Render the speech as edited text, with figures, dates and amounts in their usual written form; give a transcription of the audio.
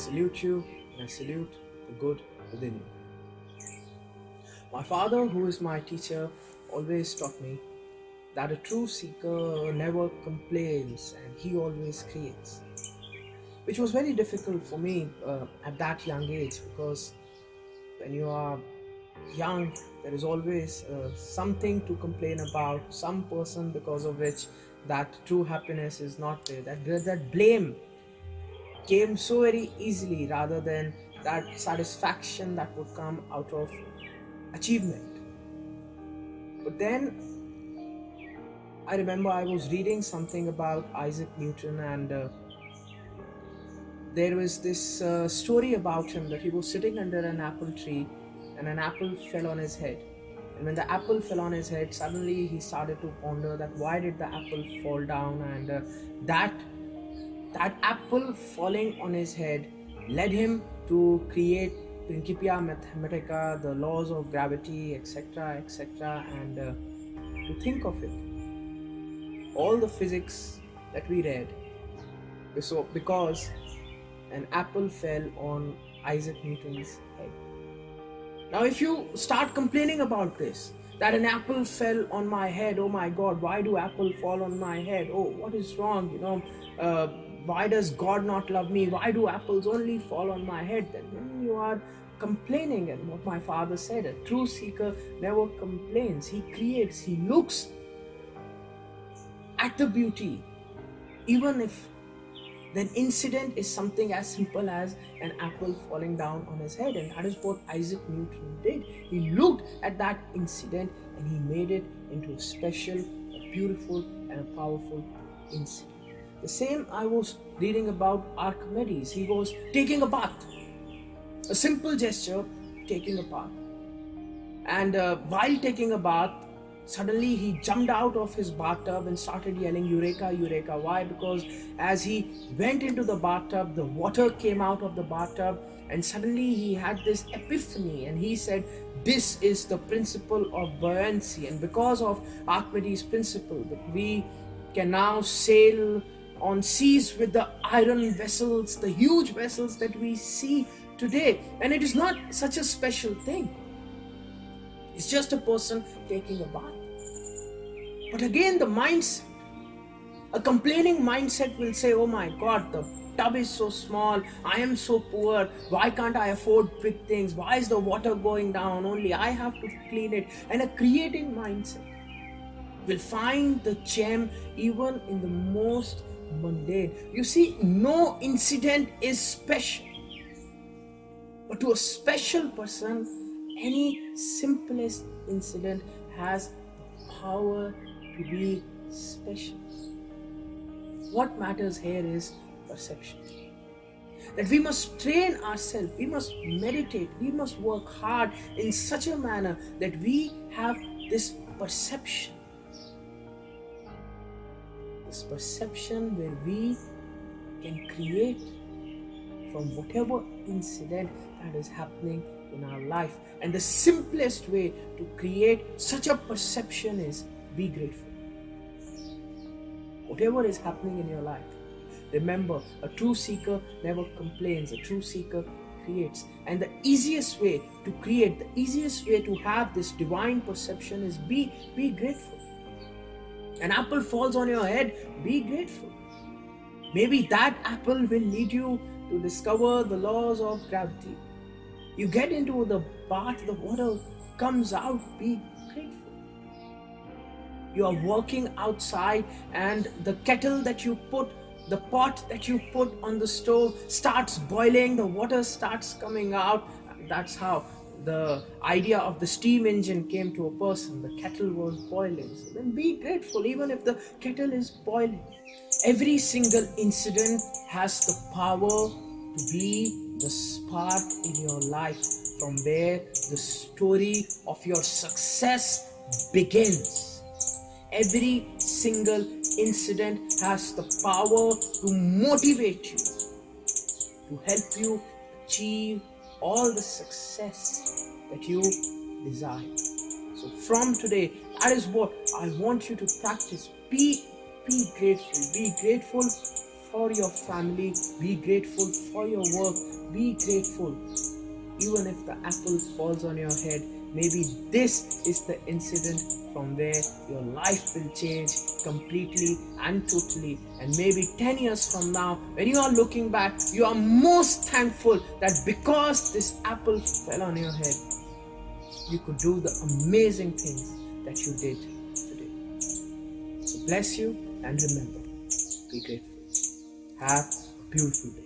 salute you and I salute the good within you. My father, who is my teacher, always taught me that a true seeker never complains and he always creates, which was very difficult for me at that young age, because when you are young, there is always something to complain about, some person because of which that true happiness is not there. That blame came so very easily rather than that satisfaction that would come out of achievement. But then I remember I was reading something about Isaac Newton, and there was this story about him that he was sitting under an apple tree and an apple fell on his head. And when the apple fell on his head, suddenly he started to ponder that why did the apple fall down, and that apple falling on his head led him to create Principia Mathematica, the laws of gravity, etc., etc., and to think of it, all the physics that we read, so because an apple fell on Isaac Newton's head. Now, if you start complaining about this, that an apple fell on my head, oh my God, why do apple fall on my head? Oh, what is wrong? Why does God not love me? Why do apples only fall on my head? Then you are complaining. And what my father said, a true seeker never complains. He creates, he looks at the beauty, even if the incident is something as simple as an apple falling down on his head. And that is what Isaac Newton did. He looked at that incident and he made it into a special, a beautiful, and a powerful incident. The same I was reading about Archimedes. He was taking a bath, a simple gesture, taking a bath. And while taking a bath, suddenly he jumped out of his bathtub and started yelling, "Eureka, Eureka." Why? Because as he went into the bathtub, the water came out of the bathtub, and suddenly he had this epiphany and he said, this is the principle of buoyancy. And because of Archimedes' principle, we can now sail on seas with the iron vessels, the huge vessels that we see today. And it is not such a special thing. It's just a person taking a bath. But again, the mindset, a complaining mindset will say, oh my God, the tub is so small, I am so poor, why can't I afford big things, why is the water going down, only I have to clean it. And a creating mindset will find the gem even in the most mundane. You see, no incident is special, but to a special person, any simplest incident has the power to be special. What matters here is perception. That we must train ourselves, we must meditate, we must work hard in such a manner that we have this perception. This perception where we can create from whatever incident that is happening in our life. And the simplest way to create such a perception is be grateful. Whatever is happening in your life, remember, a true seeker never complains, a true seeker creates. And the easiest way to create, the easiest way to have this divine perception is be grateful. An apple falls on your head, be grateful. Maybe that apple will lead you to discover the laws of gravity. You get into the bath, the water comes out, be grateful. You are working outside and the kettle that you put, the pot that you put on the stove starts boiling, the water starts coming out. That's how the idea of the steam engine came to a person. The kettle was boiling. So then be grateful even if the kettle is boiling. Every single incident has the power to be the spark in your life from where the story of your success begins. Every single incident has the power to motivate you, to help you achieve all the success that you desire. So from today, that is what I want you to practice. Be grateful. Be grateful for your family, be grateful for your work, be grateful. Even if the apple falls on your head, maybe this is the incident from where your life will change completely and totally. And maybe 10 years from now, when you are looking back, you are most thankful that because this apple fell on your head, you could do the amazing things that you did today. So bless you, and remember, be grateful. Have a beautiful day.